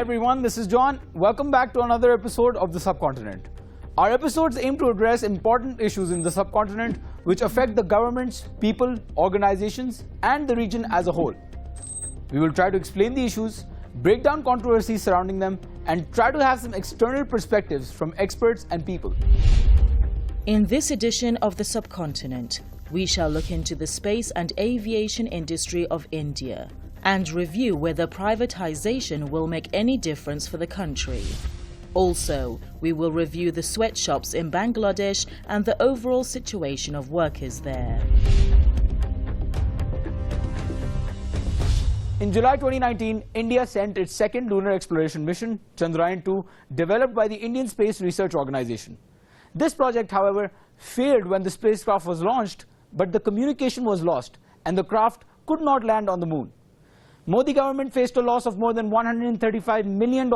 everyone, this is John. Welcome back to another episode of the Subcontinent. Our episodes aim to address important issues in the subcontinent which affect the governments, people, organizations and the region as a whole. We will try to explain the issues, break down controversies surrounding them and try to have some external perspectives from experts and people. In this edition of the Subcontinent, we shall look into the space and aviation industry of India and review whether privatization will make any difference for the country. Also, we will review the sweatshops in Bangladesh and the overall situation of workers there. In July 2019, India sent its second lunar exploration mission, Chandrayaan-2, developed by the Indian Space Research Organization. This project, however, failed when the spacecraft was launched, but the communication was lost and the craft could not land on the moon. Modi government faced a loss of more than $135 million,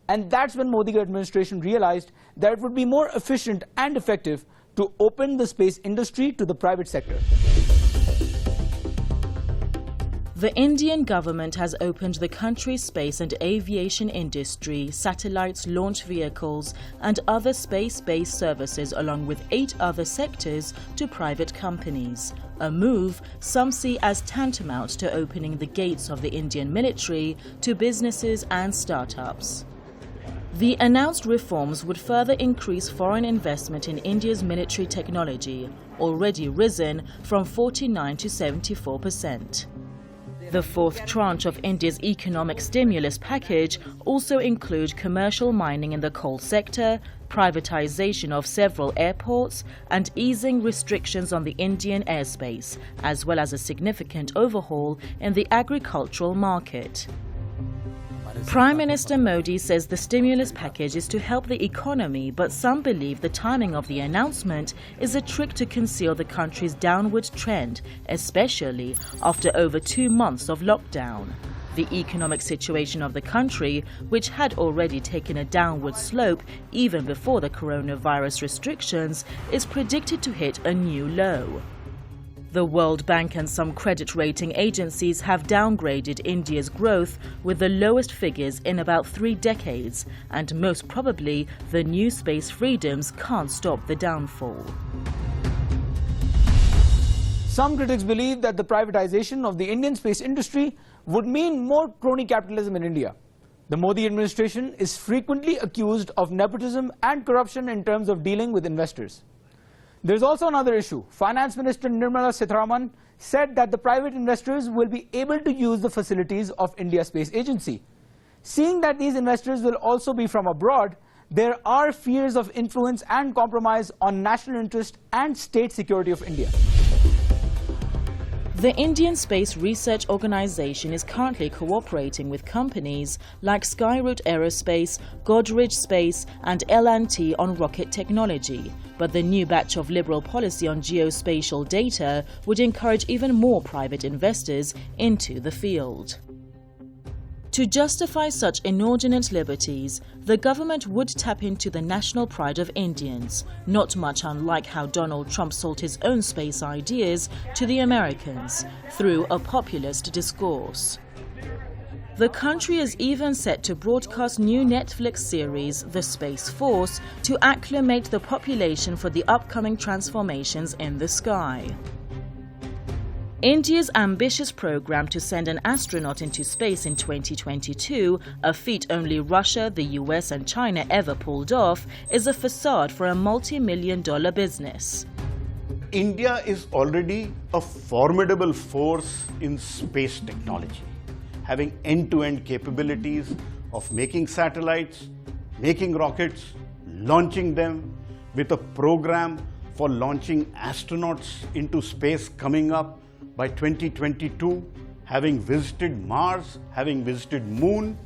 and that's when Modi administration realized that it would be more efficient and effective to open the space industry to the private sector. The Indian government has opened the country's space and aviation industry, satellites, launch vehicles and other space-based services along with 8 other sectors to private companies. A move some see as tantamount to opening the gates of the Indian military to businesses and startups. The announced reforms would further increase foreign investment in India's military technology, already risen from 49% to 74%. The fourth tranche of India's economic stimulus package also includes commercial mining in the coal sector, privatization of several airports, and easing restrictions on the Indian airspace, as well as a significant overhaul in the agricultural market. Prime Minister Modi says the stimulus package is to help the economy, but some believe the timing of the announcement is a trick to conceal the country's downward trend, especially after over 2 months of lockdown. The economic situation of the country, which had already taken a downward slope even before the coronavirus restrictions, is predicted to hit a new low. The World Bank and some credit rating agencies have downgraded India's growth with the lowest figures in about 3 decades, and most probably the new space freedoms can't stop the downfall. Some critics believe that the privatization of the Indian space industry would mean more crony capitalism in India. The Modi administration is frequently accused of nepotism and corruption in terms of dealing with investors. There is also another issue. Finance Minister Nirmala Sitharaman said that the private investors will be able to use the facilities of India Space Agency. Seeing that these investors will also be from abroad, there are fears of influence and compromise on national interest and state security of India. The Indian Space Research Organization is currently cooperating with companies like Skyroot Aerospace, Godrej Space and L&T on rocket technology, but the new batch of liberal policy on geospatial data would encourage even more private investors into the field. To justify such inordinate liberties, the government would tap into the national pride of Indians, not much unlike how Donald Trump sold his own space ideas to the Americans through a populist discourse. The country is even set to broadcast new Netflix series, The Space Force, to acclimate the population for the upcoming transformations in the sky. India's ambitious program to send an astronaut into space in 2022, a feat only Russia, the US and China ever pulled off, is a facade for a multi-million-dollar business. India is already a formidable force in space technology, having end-to-end capabilities of making satellites, making rockets, launching them, with a program for launching astronauts into space coming up by 2022, having visited Mars, having visited Moon,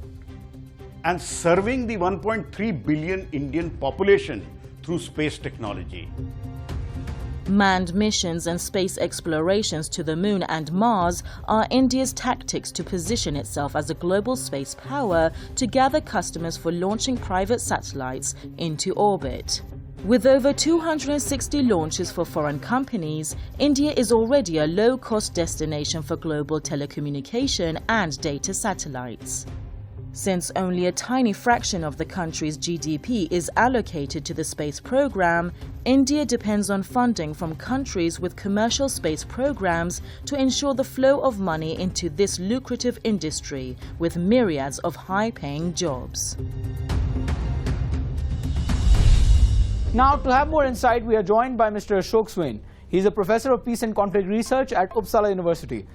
and serving the 1.3 billion Indian population through space technology. Manned missions and space explorations to the Moon and Mars are India's tactics to position itself as a global space power to gather customers for launching private satellites into orbit. With over 260 launches for foreign companies, India is already a low-cost destination for global telecommunication and data satellites. Since only a tiny fraction of the country's GDP is allocated to the space program, India depends on funding from countries with commercial space programs to ensure the flow of money into this lucrative industry with myriads of high-paying jobs. Now, to have more insight, we are joined by Mr. Ashok Swain. He's a professor of peace and conflict research at Uppsala University.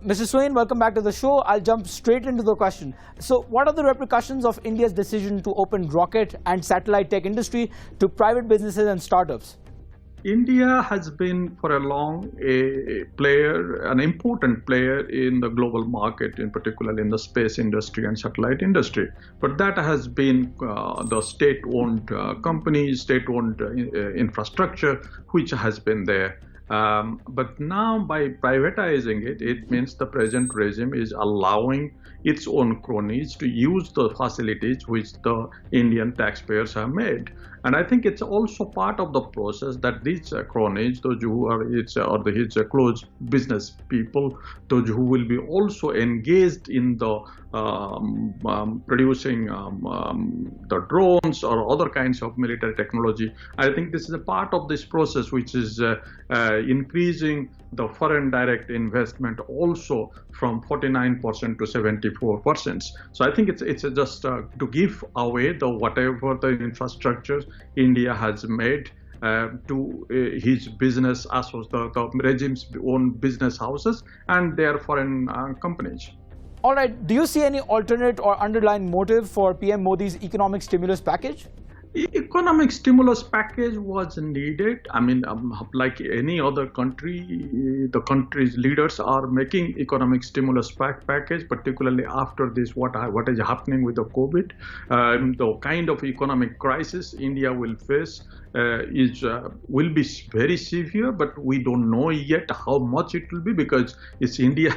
Mr. Swain, welcome back to the show. I'll jump straight into the question. So, what are the repercussions of India's decision to open rocket and satellite tech industry to private businesses and startups? India has been for a long an important player in the global market, in particular in the space industry and satellite industry. But that has been the state-owned companies, state-owned infrastructure, which has been there. But now by privatizing it, it means the present regime is allowing its own cronies to use the facilities which the Indian taxpayers have made. And I think it's also part of the process that these cronies, those who are his close business people, those who will be also engaged in the producing the drones or other kinds of military technology. I think this is a part of this process which is increasing the foreign direct investment also from 49% to 74%. So I think it's just to give away the whatever the infrastructure India has made to his business the regime's own business houses and their foreign companies. All right, do you see any alternate or underlying motive for PM Modi's economic stimulus package? Economic stimulus package was needed. I mean, like any other country, the country's leaders are making economic stimulus package, particularly after this, what is happening with the COVID. The kind of economic crisis India will face will be very severe, but we don't know yet how much it will be because it's India.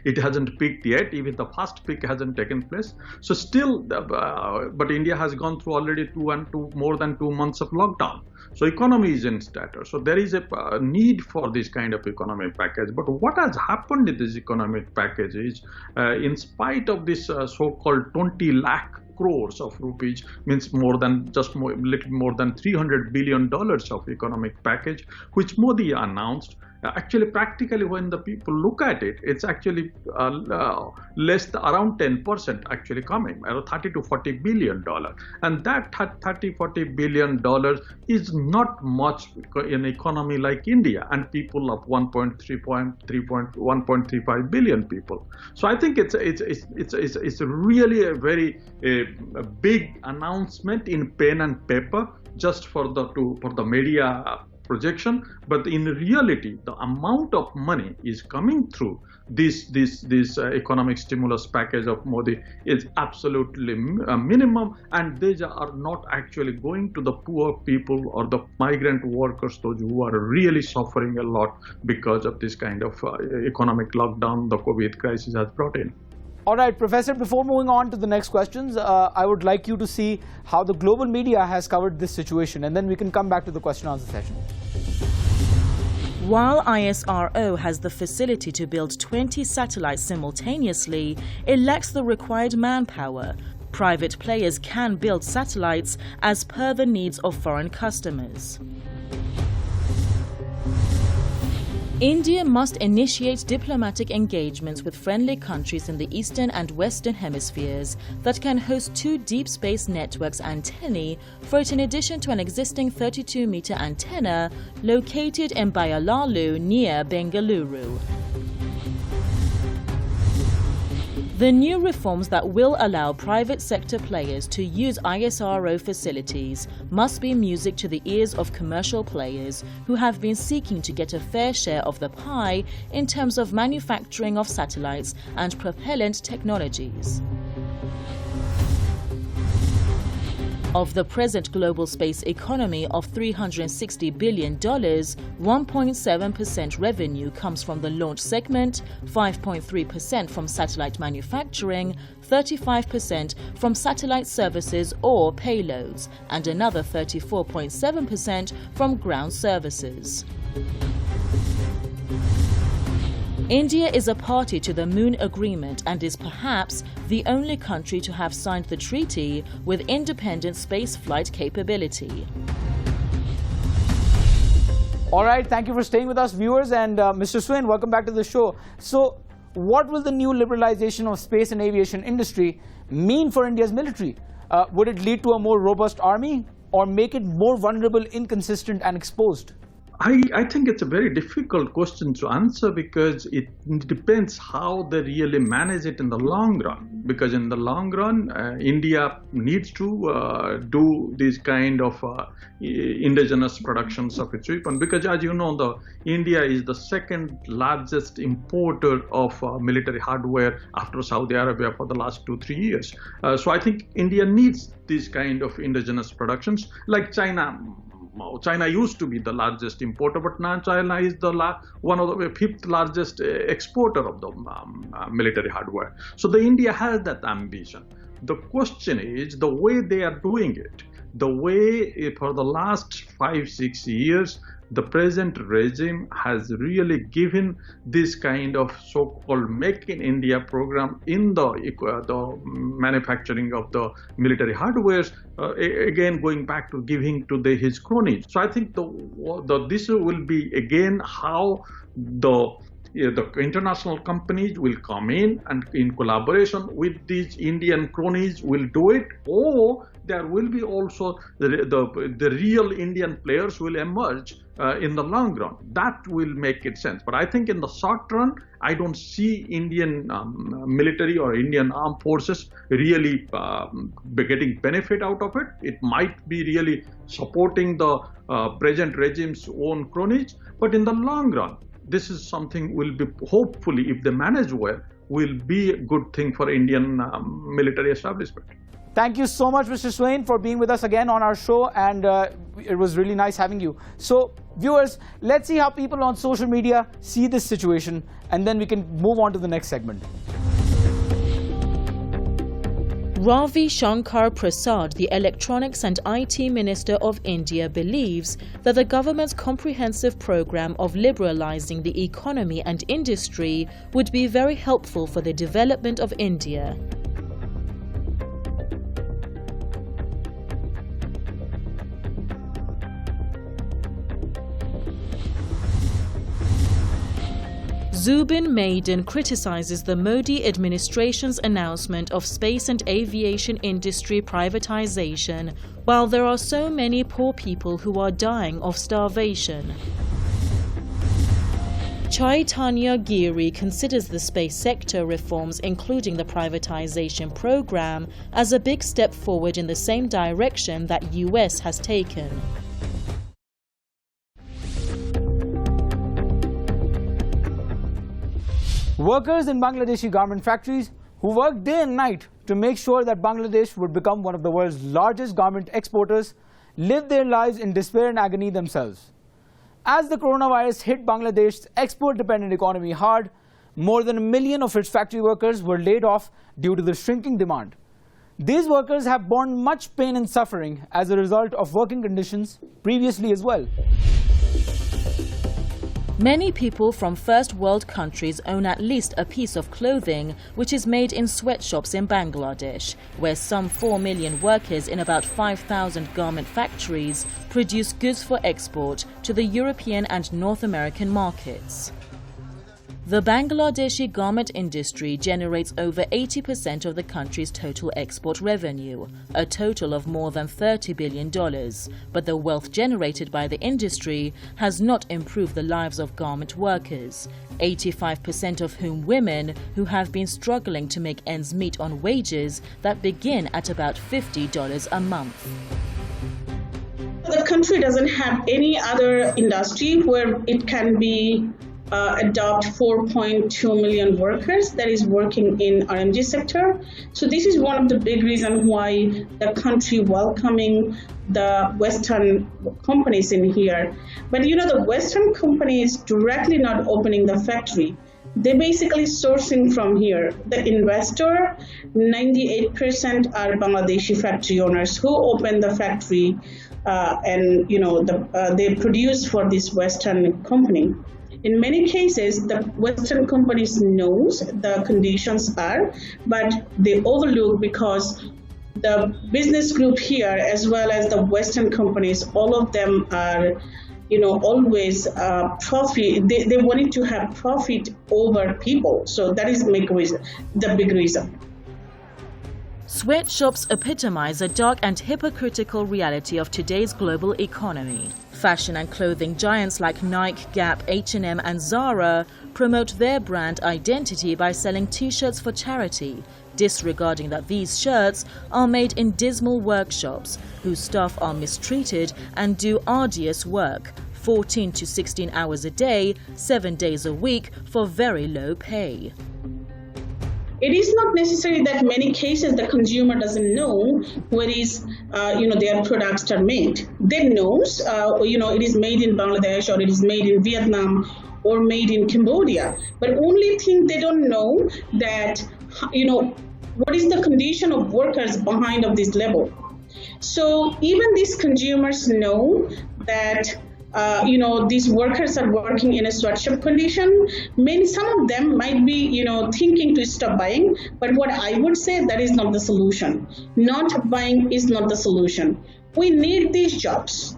It hasn't peaked yet. Even the first peak hasn't taken place. So still, but India has gone through already more than 2 months of lockdown. So economy is in stutter. So there is a need for this kind of economic package. But what has happened in this economic package is, in spite of this so-called 20 lakh crores of rupees, means little more than $300 billion of economic package, which Modi announced. Actually, practically, when the people look at it, it's actually around 10% actually coming, 30 to 40 billion dollars, and that 30-40 billion dollars is not much in an economy like India and people of 1.35 billion people. So I think it's really a very big announcement in pen and paper just for the media projection, but in reality, the amount of money is coming through this economic stimulus package of Modi is absolutely minimum, and these are not actually going to the poor people or the migrant workers, those who are really suffering a lot because of this kind of economic lockdown the COVID crisis has brought in. All right, Professor, before moving on to the next questions, I would like you to see how the global media has covered this situation, and then we can come back to the question and answer session. While ISRO has the facility to build 20 satellites simultaneously, it lacks the required manpower. Private players can build satellites as per the needs of foreign customers. India must initiate diplomatic engagements with friendly countries in the Eastern and Western hemispheres that can host 2 deep space networks antennae for it, in addition to an existing 32-meter antenna located in Bayalalu near Bengaluru. The new reforms that will allow private sector players to use ISRO facilities must be music to the ears of commercial players who have been seeking to get a fair share of the pie in terms of manufacturing of satellites and propellant technologies. Of the present global space economy of $360 billion, 1.7% revenue comes from the launch segment, 5.3% from satellite manufacturing, 35% from satellite services or payloads, and another 34.7% from ground services. India is a party to the Moon Agreement and is perhaps the only country to have signed the treaty with independent spaceflight capability. All right, thank you for staying with us, viewers. And Mr. Swain, welcome back to the show. So, what will the new liberalization of space and aviation industry mean for India's military? Would it lead to a more robust army or make it more vulnerable, inconsistent and exposed? I think it's a very difficult question to answer because it depends how they really manage it in the long run. Because in the long run, India needs to do these kind of indigenous productions of its weapon. Because as you know, India is the second largest importer of military hardware after Saudi Arabia for the last 2-3 years. So I think India needs these kind of indigenous productions like China. China used to be the largest importer, but now China is one of the fifth largest exporter of the military hardware. So India has that ambition. The question is the way they are doing it. The way for the last 5-6 years, the present regime has really given this kind of so-called Make in India program in the manufacturing of the military hardware, again going back to giving to his cronies. So I think this will be again how the international companies will come in and in collaboration with these Indian cronies will do it, or there will be also the real Indian players will emerge in the long run. That will make it sense. But I think in the short run, I don't see Indian military or Indian armed forces really getting benefit out of it. It might be really supporting the present regime's own cronies. But in the long run, this is something will be, hopefully, if they manage well, will be a good thing for Indian military establishment. Thank you so much, Mr. Swain, for being with us again on our show, and it was really nice having you. So, viewers, let's see how people on social media see this situation, and then we can move on to the next segment. Ravi Shankar Prasad, the Electronics and IT Minister of India, believes that the government's comprehensive program of liberalizing the economy and industry would be very helpful for the development of India. Zubin Maiden criticizes the Modi administration's announcement of space and aviation industry privatization, while there are so many poor people who are dying of starvation. Chaitanya Giri considers the space sector reforms, including the privatization program, as a big step forward in the same direction that US has taken. Workers in Bangladeshi garment factories who work day and night to make sure that Bangladesh would become one of the world's largest garment exporters live their lives in despair and agony themselves. As the coronavirus hit Bangladesh's export-dependent economy hard, more than 1 million of its factory workers were laid off due to the shrinking demand. These workers have borne much pain and suffering as a result of working conditions previously as well. Many people from first world countries own at least a piece of clothing which is made in sweatshops in Bangladesh, where some 4 million workers in about 5,000 garment factories produce goods for export to the European and North American markets. The Bangladeshi garment industry generates over 80% of the country's total export revenue, a total of more than $30 billion. But the wealth generated by the industry has not improved the lives of garment workers, 85% of whom women who have been struggling to make ends meet on wages that begin at about $50 a month. The country doesn't have any other industry where it can be adopt 4.2 million workers that is working in RMG sector. So this is one of the big reasons why the country welcoming the Western companies in here. But you know, the Western companies directly not opening the factory. They're basically sourcing from here. The investor, 98% are Bangladeshi factory owners who open the factory. and they produce for this Western company. In many cases, the Western companies knows the conditions are, but they overlook because the business group here, as well as the Western companies, all of them are, always profit. They wanted to have profit over people. So that is the big reason. Sweatshops epitomize a dark and hypocritical reality of today's global economy. Fashion and clothing giants like Nike, Gap, H&M and Zara promote their brand identity by selling t-shirts for charity, disregarding that these shirts are made in dismal workshops, whose staff are mistreated and do arduous work, 14 to 16 hours a day, 7 days a week, for very low pay. It is not necessary that many cases the consumer doesn't know where is, their products are made. They knows, it is made in Bangladesh or it is made in Vietnam or made in Cambodia. But only thing they don't know that, what is the condition of workers behind of this level. So even these consumers know that these workers are working in a sweatshop condition. Some of them might be, thinking to stop buying. But what I would say, that is not the solution. Not buying is not the solution. We need these jobs.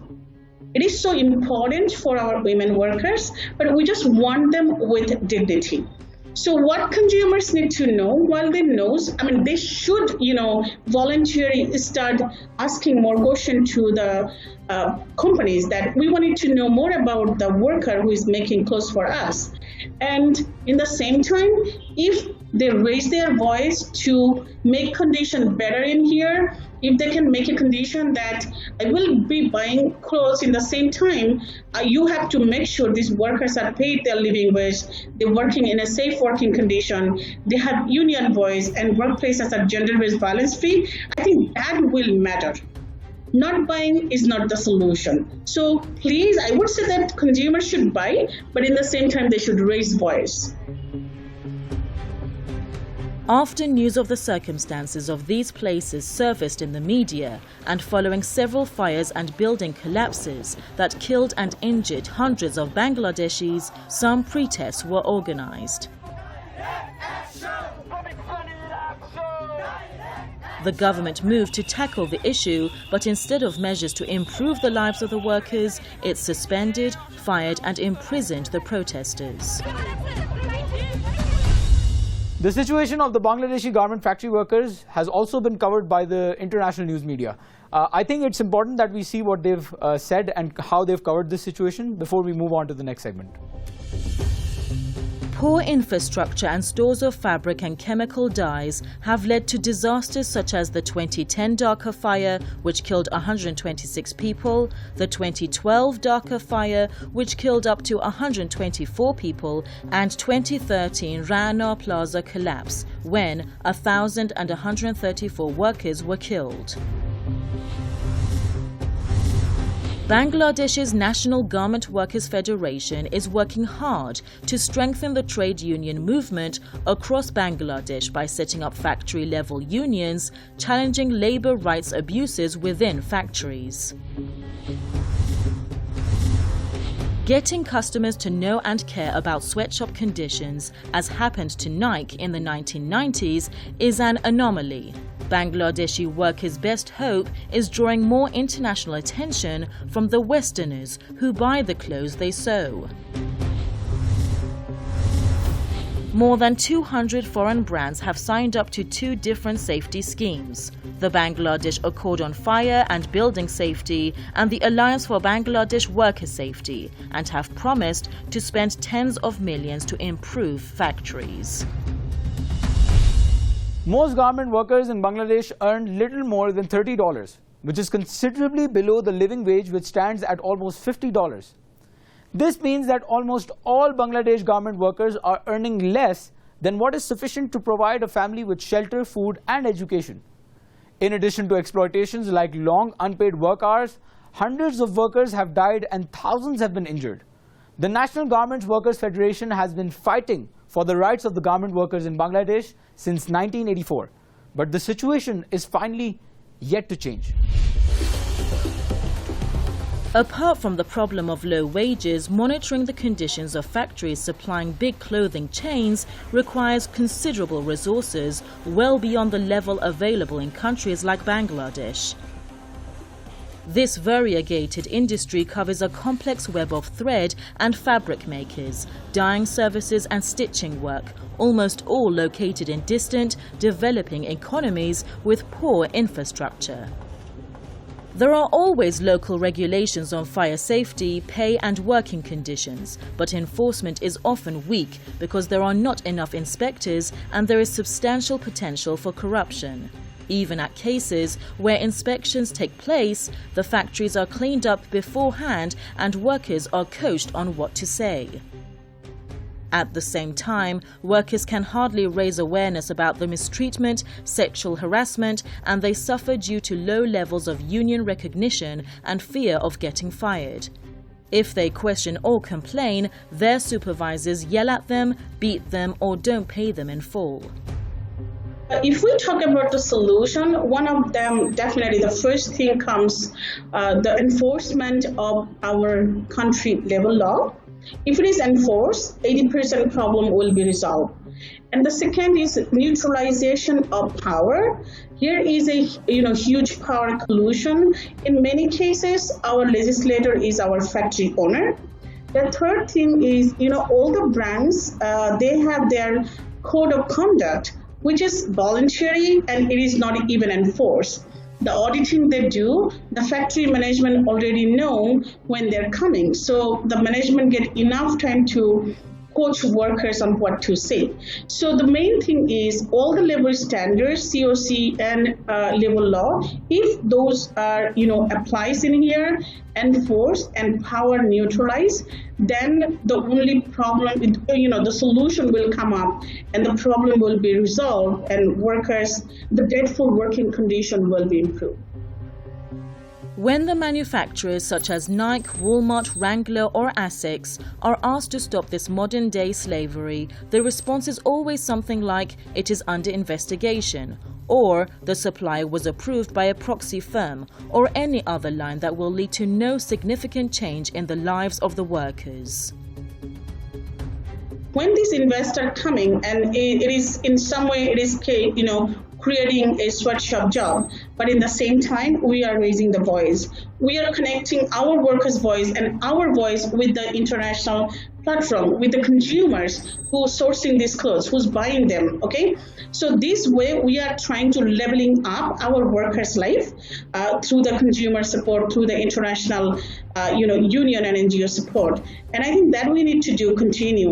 It is so important for our women workers, but we just want them with dignity. So what consumers need to know, while they know, they should, voluntarily start asking more questions to the companies that we wanted to know more about the worker who is making clothes for us. And in the same time, if they raise their voice to make condition better in here, if they can make a condition that I will be buying clothes in the same time, you have to make sure these workers are paid their living wage, they're working in a safe working condition, they have union voice, and workplaces are gender-based violence free, I think that will matter. Not buying is not the solution. So please, I would say that consumers should buy, but in the same time, they should raise voice. After news of the circumstances of these places surfaced in the media, and following several fires and building collapses that killed and injured hundreds of Bangladeshis, some protests were organized. The government moved to tackle the issue, but instead of measures to improve the lives of the workers, it suspended, fired and imprisoned the protesters. The situation of the Bangladeshi garment factory workers has also been covered by the international news media. I think it's important that we see what they've said and how they've covered this situation before we move on to the next segment. Poor infrastructure and stores of fabric and chemical dyes have led to disasters such as the 2010 Dhaka fire, which killed 126 people, the 2012 Dhaka fire, which killed up to 124 people, and 2013 Rana Plaza collapse, when 1,134 workers were killed. Bangladesh's National Garment Workers Federation is working hard to strengthen the trade union movement across Bangladesh by setting up factory-level unions, challenging labor rights abuses within factories. Getting customers to know and care about sweatshop conditions, as happened to Nike in the 1990s, is an anomaly. Bangladeshi workers' best hope is drawing more international attention from the Westerners who buy the clothes they sew. More than 200 foreign brands have signed up to 2 different safety schemes: the Bangladesh Accord on Fire and Building Safety and the Alliance for Bangladesh Worker Safety, and have promised to spend tens of millions to improve factories. Most garment workers in Bangladesh earn little more than $30, which is considerably below the living wage, which stands at almost $50. This means that almost all Bangladesh garment workers are earning less than what is sufficient to provide a family with shelter, food and education. In addition to exploitations like long unpaid work hours, hundreds of workers have died and thousands have been injured. The National Garment Workers Federation has been fighting for the rights of the garment workers in Bangladesh since 1984. But the situation is finally yet to change. Apart from the problem of low wages, monitoring the conditions of factories supplying big clothing chains requires considerable resources, well beyond the level available in countries like Bangladesh. This variegated industry covers a complex web of thread and fabric makers, dyeing services and stitching work, almost all located in distant, developing economies with poor infrastructure. There are always local regulations on fire safety, pay and working conditions, but enforcement is often weak because there are not enough inspectors and there is substantial potential for corruption. Even at cases where inspections take place, the factories are cleaned up beforehand and workers are coached on what to say. At the same time, workers can hardly raise awareness about the mistreatment, sexual harassment, and they suffer due to low levels of union recognition and fear of getting fired. If they question or complain, their supervisors yell at them, beat them, or don't pay them in full. If we talk about the solution, one of them, definitely the first thing comes the enforcement of our country level law. If it is enforced, 80% problem will be resolved. And the second is neutralization of power. Here is a huge power collusion. In many cases, our legislator is our factory owner. The third thing is, all the brands, they have their code of conduct, which is voluntary and it is not even enforced. The auditing they do, the factory management already know when they're coming. So the management get enough time to coach workers on what to say. So the main thing is all the labor standards, COC and labor law, if those are, applies in here, enforced and power neutralized, then the only problem, the solution will come up and the problem will be resolved and workers, the dreadful working condition will be improved. When the manufacturers such as Nike, Walmart, Wrangler or Asics are asked to stop this modern-day slavery, the response is always something like, it is under investigation, or the supply was approved by a proxy firm, or any other line that will lead to no significant change in the lives of the workers. When these investors are coming, and it is in some way, it is creating a sweatshop job, but in the same time, we are raising the voice. We are connecting our workers' voice and our voice with the international platform, with the consumers who are sourcing these clothes, who's buying them, okay? So this way, we are trying to leveling up our workers' life through the consumer support, through the international, union and NGO support. And I think that we need to continue.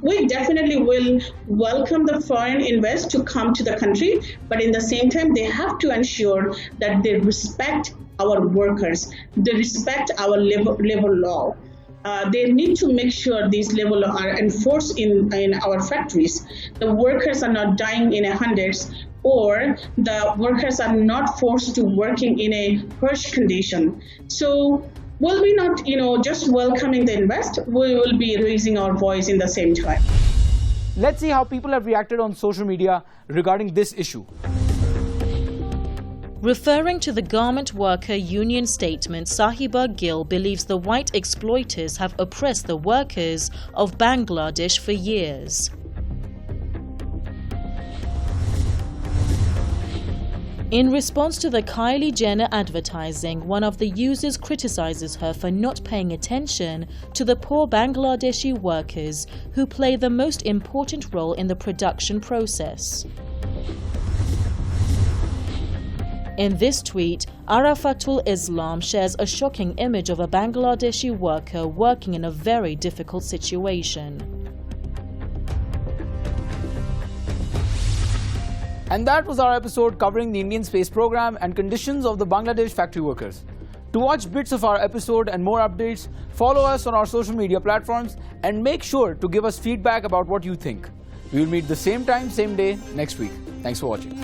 We definitely will welcome the foreign investors to come to the country, but in the same time, they have to ensure that they respect our workers, they respect our labor law. They need to make sure these labor laws are enforced in our factories. The workers are not dying in hundreds, or the workers are not forced to working in a harsh condition. So will we not, just welcoming the invest, we will be raising our voice in the same time. Let's see how people have reacted on social media regarding this issue. Referring to the Garment Worker Union statement, Sahiba Gill believes the white exploiters have oppressed the workers of Bangladesh for years. In response to the Kylie Jenner advertising, one of the users criticizes her for not paying attention to the poor Bangladeshi workers who play the most important role in the production process. In this tweet, Arafatul Islam shares a shocking image of a Bangladeshi worker working in a very difficult situation. And that was our episode covering the Indian space program and conditions of the Bangladesh factory workers. To watch bits of our episode and more updates, follow us on our social media platforms and make sure to give us feedback about what you think. We will meet the same time, same day next week. Thanks for watching.